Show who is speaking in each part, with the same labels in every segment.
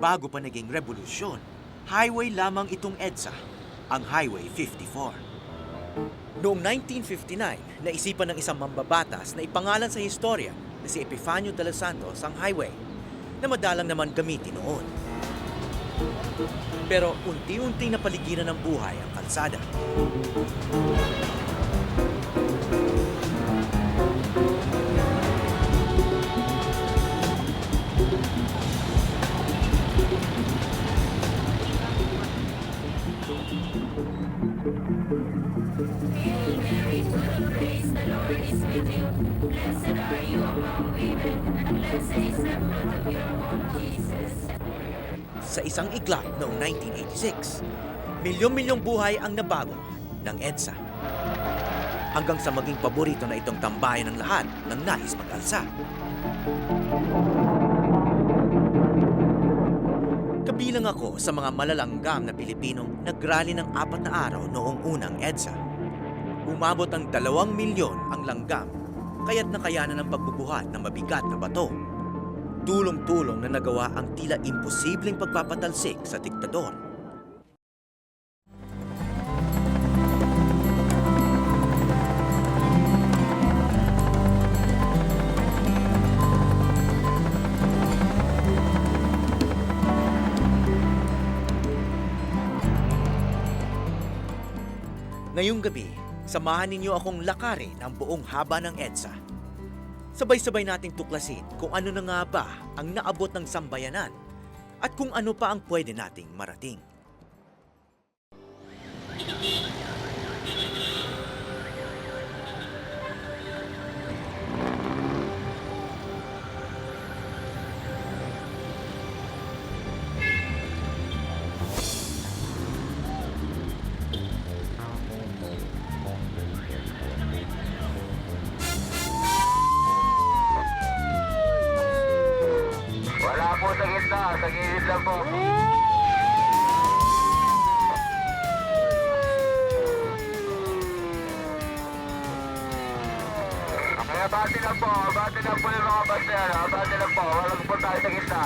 Speaker 1: bago pa naging revolusyon, highway lamang itong EDSA, ang Highway 54. Noong 1959, naisipan ng isang mambabatas na ipangalan sa historya na si Epifanio de los Santos ang highway, na madalang naman gamitin noon. Pero unti-unti napaligiran ng buhay ang kalsada. Sa isang iglap noong 1986, milyon-milyong buhay ang nabago ng EDSA. Hanggang sa maging paborito na itong tambayan ng lahat ng nais mag-alsa. Kabilang ako sa mga malalanggam na Pilipinong nagrally ng 4 na araw noong unang EDSA. Umabot ang 2 milyon ang langgam, kaya't nakayanan ng pagbubuhat ng mabigat na bato. Tulong-tulong na nagawa ang tila imposibleng pagpapatalsik sa diktador. Ngayong gabi, samahan ninyo akong lakarin ang buong haba ng EDSA. Sabay-sabay nating tuklasin kung ano na nga ba ang naabot ng sambayanan at kung ano pa ang pwede nating marating.
Speaker 2: Sa gilid lang po. Kaya bati lang po yung mga baster. Bati lang po, walang po tayo sa gitna.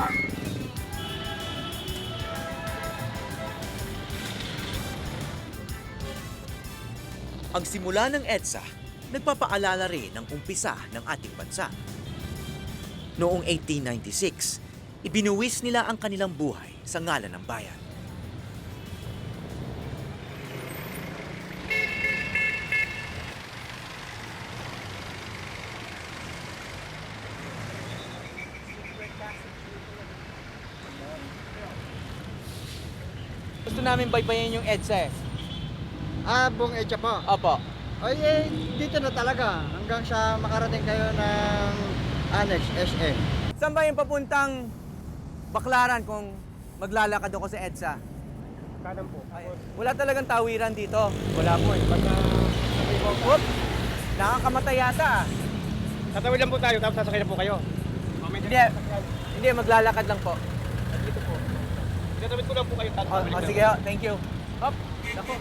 Speaker 1: Ang simula ng EDSA, nagpapaalala rin ng umpisa ng ating bansa. Noong 1896, ibinuwis nila ang kanilang buhay sa ngalan ng bayan.
Speaker 3: Gusto namin baybayin yung EDSA eh.
Speaker 4: Buong EDSA po.
Speaker 3: Opo.
Speaker 4: Ay, dito na talaga. Hanggang sa makarating kayo ng Annex SM.
Speaker 3: Saan ba yung papuntang Baklaran kung maglalakad ako sa EDSA?
Speaker 4: Kanan po.
Speaker 3: Ay, wala talagang tawiran dito.
Speaker 4: Wala po eh. Basta
Speaker 3: Oop! Nakakamatay yata ah.
Speaker 4: tatawid lang po tayo, tapos sasakay na po kayo.
Speaker 3: Hindi, maglalakad lang po.
Speaker 4: Dito po. Tinatawid ko lang po kayo.
Speaker 3: Sige, thank you. Hop, naku.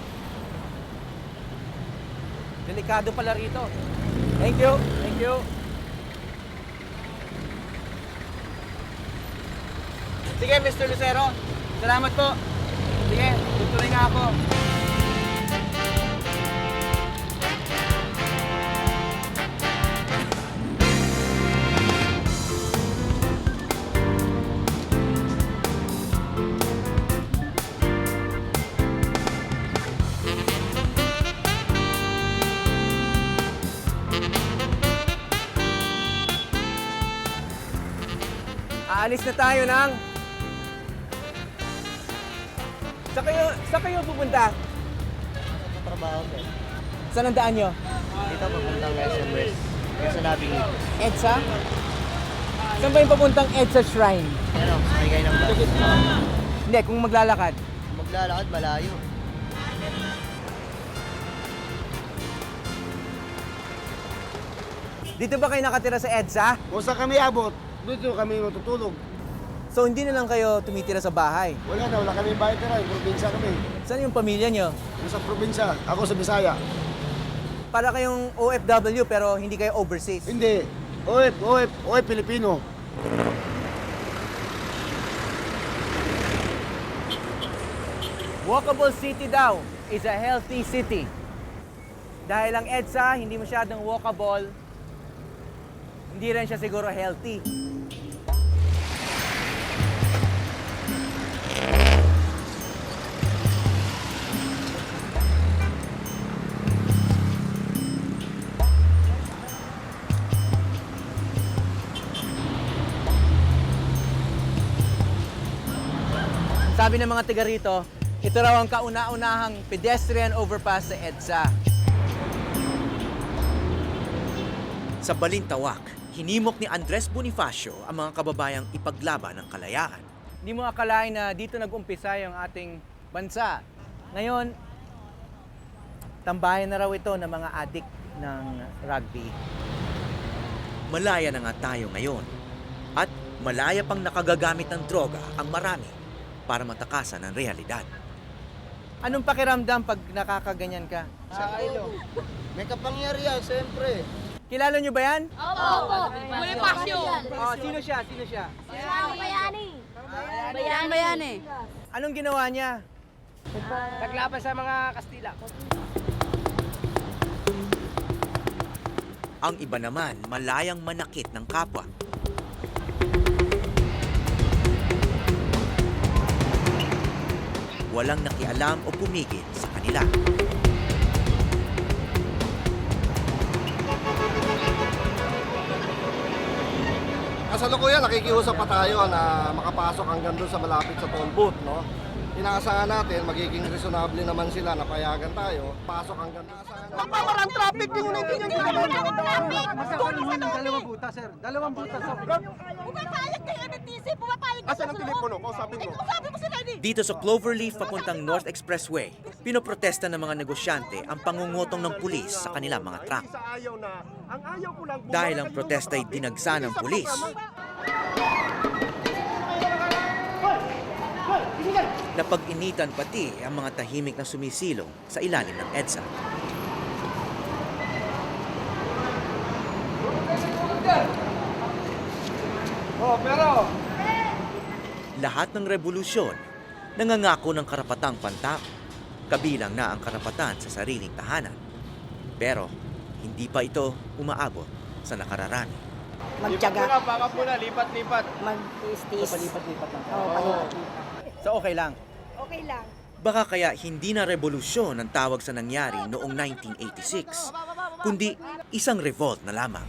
Speaker 3: Delikado pala rito. Thank you, thank you. Sige, Mr. Lucero. Salamat po. Sige, tutuloy nga ako. Aalis na tayo ng... Saan kayo pupunta?
Speaker 4: Sa trabaho ko.
Speaker 3: Saan ang daan nyo?
Speaker 4: Dito papuntang SM West. Kasi nabing
Speaker 3: EDSA? Saan ba yung papuntang EDSA Shrine?
Speaker 4: ano, bigay ng bus.
Speaker 3: Hindi, kung maglalakad.
Speaker 4: Maglalakad, malayo.
Speaker 3: Dito ba kayo nakatira sa EDSA?
Speaker 5: Kung saan kami abot, dito kami matutulog.
Speaker 3: So hindi na lang kayo tumitira sa bahay.
Speaker 5: Wala kami bahay tira, probinsya kami.
Speaker 3: Saan yung pamilya nyo?
Speaker 5: Nasa probinsya, ako sa Bisaya.
Speaker 3: Para kayong OFW pero hindi kayo overseas.
Speaker 5: Hindi, OF Pilipino.
Speaker 3: Walkable city daw is a healthy city. Dahil ang EDSA hindi masyadong walkable, hindi rin siya siguro healthy. Sabi ng mga tiga rito, ito raw ang kauna-unahang pedestrian overpass sa EDSA.
Speaker 1: Sa Balintawak, hinimok ni Andres Bonifacio ang mga kababayang ipaglaban ng kalayaan.
Speaker 3: Hindi mo akalain na dito nag-umpisa yung ating bansa. Ngayon, tambayan na raw ito ng mga adik ng rugby.
Speaker 1: Malaya na nga tayo ngayon. At malaya pang nakagagamit ng droga ang marami para matakasan ang realidad.
Speaker 3: Anong pakiramdam pag nakakaganyan ka?
Speaker 4: May kapangyarihan, siyempre.
Speaker 3: Kilala nyo ba yan?
Speaker 6: Opo. Bonifacio.
Speaker 3: Oh, sino siya? Sino siya?
Speaker 6: Bayani. Bayani.
Speaker 3: Anong ginawa niya?
Speaker 7: Naglaban sa mga Kastila.
Speaker 1: Ang iba naman, malayang manakit ng kapwa. Walang nakialam o pumigil sa kanila.
Speaker 5: Kasalukuyan, nakikiusap pa tayo na makapasok hanggang doon sa malapit sa toll booth, no? Inaasahan natin, magiging reasonable naman sila na payagan tayo. Pasok hanggang doon.
Speaker 7: Papawarang traffic din yun, hindi nyo
Speaker 4: Dalawang butas, sir. Dalawang butas.
Speaker 6: Pumapayag kayo ng TC. Pumapayag kayo
Speaker 5: Asan ang telepono ko? Sabi mo.
Speaker 6: Sabi mo sila ni.
Speaker 1: Dito sa Cloverleaf papuntang North Expressway, pinoprotesta ng mga negosyante ang pangungutong ng pulis sa kanilang mga truck. Dahil ang protesta ay dinagsa ng pulis. Napag-initan pati ang mga tahimik na sumisilong sa ilalim ng EDSA. Lahat ng revolusyon nangangako ng karapatang pantao, kabilang na ang karapatan sa sariling tahanan. Pero hindi pa ito umaabot sa nakararami.
Speaker 7: Magtiyaga. Baka po na, lipat-lipat.
Speaker 6: Mag-tis-tis.
Speaker 3: Palipat-lipat lang.
Speaker 6: Oo, palipat.
Speaker 3: So okay lang.
Speaker 6: Okay lang.
Speaker 1: Baka kaya hindi na revolusyon ang tawag sa nangyari noong 1986, kundi isang revolt na lamang.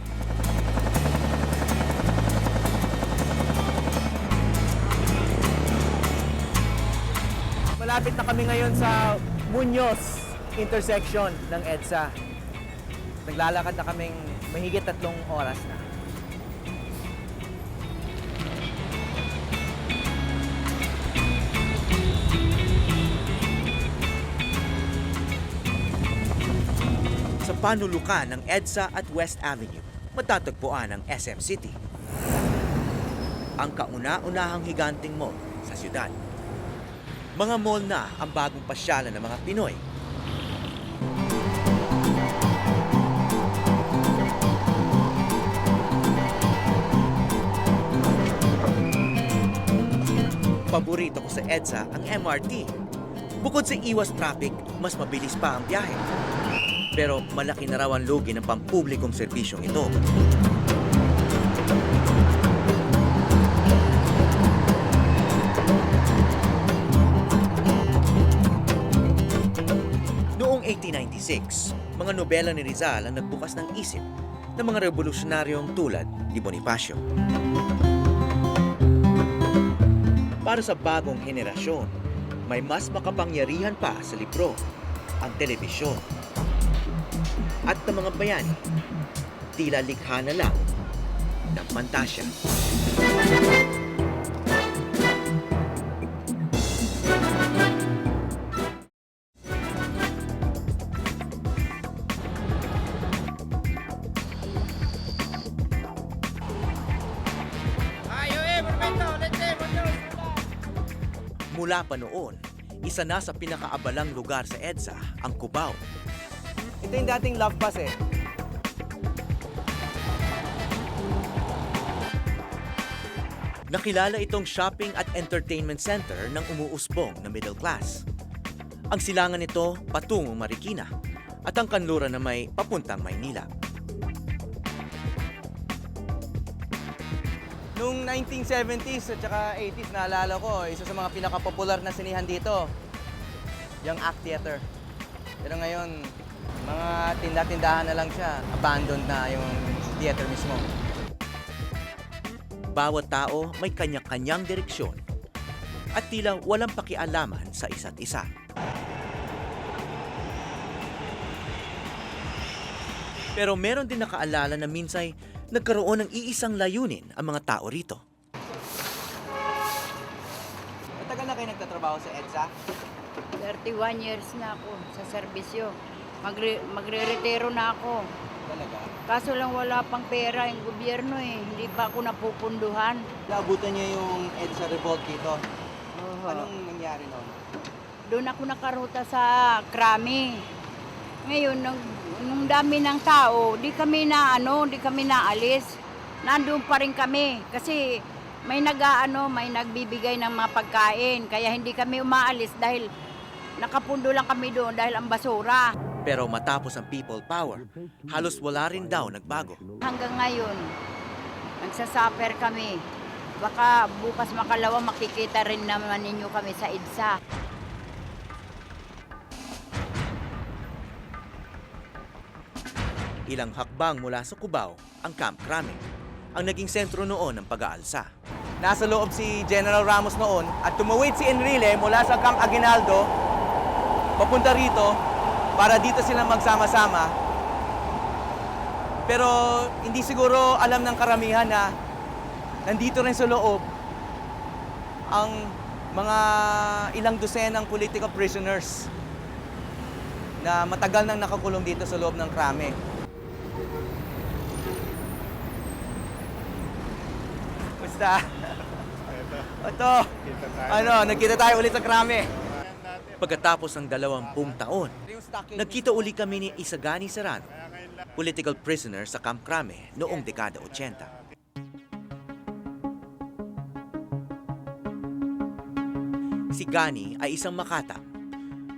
Speaker 3: Malapit na kami ngayon sa Muñoz intersection ng EDSA. Naglalakad na kaming mahigit 3 oras na.
Speaker 1: Sa panulukan ng EDSA at West Avenue, matatagpuan ang SM City. Ang kauna-unahang higanting mall sa siyudad. Mga mall na ang bagong pasyalan ng mga Pinoy. Paborito ko sa EDSA ang MRT. Bukod sa iwas traffic, mas mabilis pa ang biyahe. Pero malaki na raw ang lugi ng pampublikong serbisyong ito. Noong 1896, mga nobela ni Rizal ang nagbukas ng isip ng mga revolusyonaryong tulad ni Bonifacio. Para sa bagong henerasyon, may mas makapangyarihan pa sa libro, ang telebisyon. At ng mga bayani, tila likha na lang ng pantasya. Mula pa noon, isa na sa pinakaabalang lugar sa EDSA ang Cubao.
Speaker 3: Ito yung dating Love Pass eh.
Speaker 1: Nakilala itong shopping at entertainment center ng umuusbong na middle class. Ang silangan nito patungong Marikina at ang kanluran na may papuntang Maynila.
Speaker 3: Noong 1970s at saka 80s, naalala ko, isa sa mga pinakapopular na sinihan dito, yung Act Theater. Pero ngayon, mga tinda-tindahan na lang siya. Abandoned na yung theater mismo.
Speaker 1: Bawat tao may kanya-kanyang direksyon at tila walang pakialaman sa isa't isa. Pero meron din nakaalala na minsay nagkaroon ng iisang layunin ang mga tao rito.
Speaker 3: Matagal na kayo nagtatrabaho sa EDSA?
Speaker 8: 31 years na ako sa serbisyo. Magre-retiro na ako.
Speaker 3: Talaga?
Speaker 8: Kaso lang wala pang pera yung gobyerno eh. Hindi pa ako napupunduhan.
Speaker 3: Naabutan niyo yung EDSA revolt dito.
Speaker 8: Oho.
Speaker 3: Anong nangyari noon?
Speaker 8: Doon ako nakaruta sa Krami. Ngayon, nung dami ng tao, di kami naalis. Nandun pa rin kami kasi may nagbibigay ng mga pagkain. Kaya hindi kami umaalis dahil nakapundo lang kami doon dahil ang basura.
Speaker 1: Pero matapos ang people power, halos wala rin daw nagbago.
Speaker 8: Hanggang ngayon, nagsasuffer kami. Baka bukas makalawa makikita rin naman ninyo kami sa EDSA.
Speaker 1: Ilang hakbang mula sa Cubao, ang Camp Crame, ang naging sentro noon ng pag-aalsa.
Speaker 3: Nasa loob si General Ramos noon at tumawid si Enrile mula sa Camp Aguinaldo papunta rito para dito sila magsama-sama. Pero hindi siguro alam ng karamihan na nandito rin sa loob ang mga ilang dosenang political prisoners na matagal nang nakakulong dito sa loob ng Krame. Basta. Ito. Nagkita tayo ulit sa Krame.
Speaker 1: Pagkatapos ng 20 taon, nagkita uli kami ni Isagani Serrano, political prisoner sa Camp Crame noong dekada 80. Si Gani ay isang makata.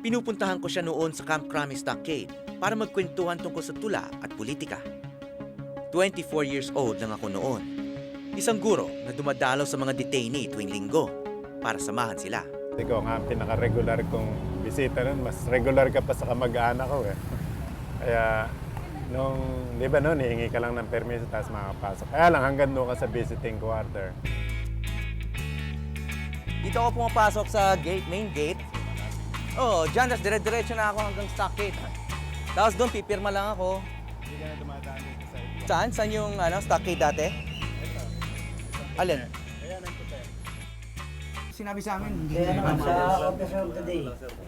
Speaker 1: Pinupuntahan ko siya noon sa Camp Crame Stockade para magkwentuhan tungkol sa tula at politika. 24 years old lang ako noon. Isang guro na dumadalaw sa mga detainee tuwing linggo para samahan sila.
Speaker 9: Ikaw nga ang pinaka-regular kong bisita nun. Mas regular ka pa sa kamag-anak ko eh. Kaya di ba noon, hihingi ka lang ng permiso tapos makapasok. Kaya lang hanggang doon ka sa visiting quarter.
Speaker 3: Dito ako pumapasok sa main gate. Oo, dyan, tapos dire-diretso na ako hanggang stockade. Tapos doon, pipirma lang ako.
Speaker 9: Hindi ka na dumadaan dito sa ito.
Speaker 3: Saan? Saan yung stockade dati?
Speaker 9: Ito.
Speaker 3: Alin?
Speaker 9: Ayan ang puti.
Speaker 3: Sinabi sa amin, hindi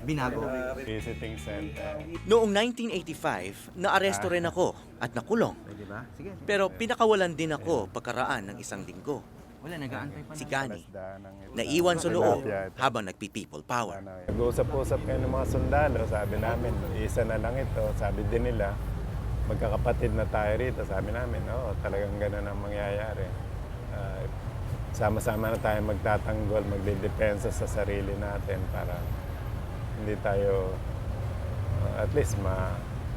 Speaker 3: binago.
Speaker 9: Visiting center.
Speaker 1: Noong 1985, naaresto rin ako at nakulong.
Speaker 3: Diba? Sige.
Speaker 1: Pero pinakawalan din ako pagkaraan ng isang linggo.
Speaker 3: Wala, nag-aantay pa
Speaker 1: Si Gani,
Speaker 9: Daan ng
Speaker 1: naiwan sa loob
Speaker 9: Tilapia ito.
Speaker 1: habang nagpi-people power.
Speaker 9: Nag-uusap-usap kayo ng mga sundalo. Sabi namin, isa na lang ito. Sabi din nila, magkakapatid na tayo rito. Sabi namin, talagang ganun ang mangyayari. Sama-sama na tayo magtatanggol, magdidepensa sa sarili natin para hindi tayo, at least,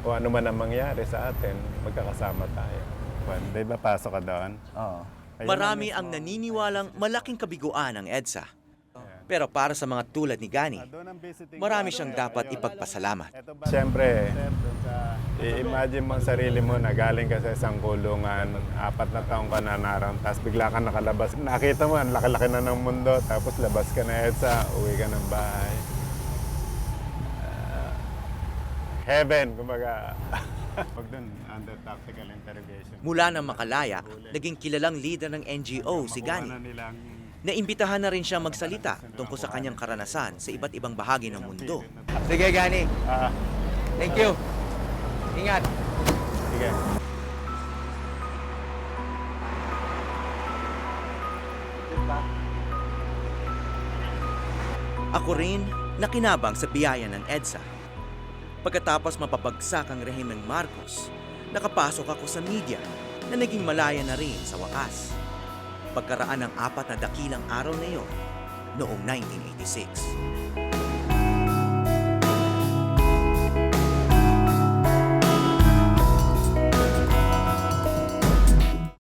Speaker 9: kung ano man ang mangyari sa atin, magkakasama tayo. Di ba pasok ka doon?
Speaker 3: Oo.
Speaker 9: Ayun
Speaker 1: Marami
Speaker 9: na
Speaker 1: ang
Speaker 9: mismo.
Speaker 1: naniniwalang malaking kabiguan ang EDSA. Pero para sa mga tulad ni Gani,
Speaker 9: Doon ang visiting
Speaker 1: marami
Speaker 9: quarter.
Speaker 1: siyang dapat
Speaker 9: Ayun.
Speaker 1: ipagpasalamat.
Speaker 9: Ito ba? Siyempre, i-imagine mo ang sarili mo na galing ka sa isang kulungan, 4 na taong ka na naroon, tapos bigla ka nakalabas. Nakita mo, ang laki-laki na ng mundo, tapos labas ka na EDSA, uwi ka ng bahay. Heaven, kumbaga. Huwag doon, under tactical interrogation.
Speaker 1: Mula ng Makalaya, naging kilalang leader ng NGO si Gani.
Speaker 9: Makuha na nilang
Speaker 1: Naimbitahan na rin siya magsalita tungkol sa kanyang karanasan sa iba't ibang bahagi ng mundo.
Speaker 3: Sige, Gani. Thank you. Ingat.
Speaker 9: sige.
Speaker 1: Ako rin nakinabang sa biyaya ng EDSA. Pagkatapos mapabagsak ang rehimeng Marcos, nakapasok ako sa media na naging malaya na rin sa wakas. Pagkaraan ng 4 na dakilang araw na iyon noong 1986.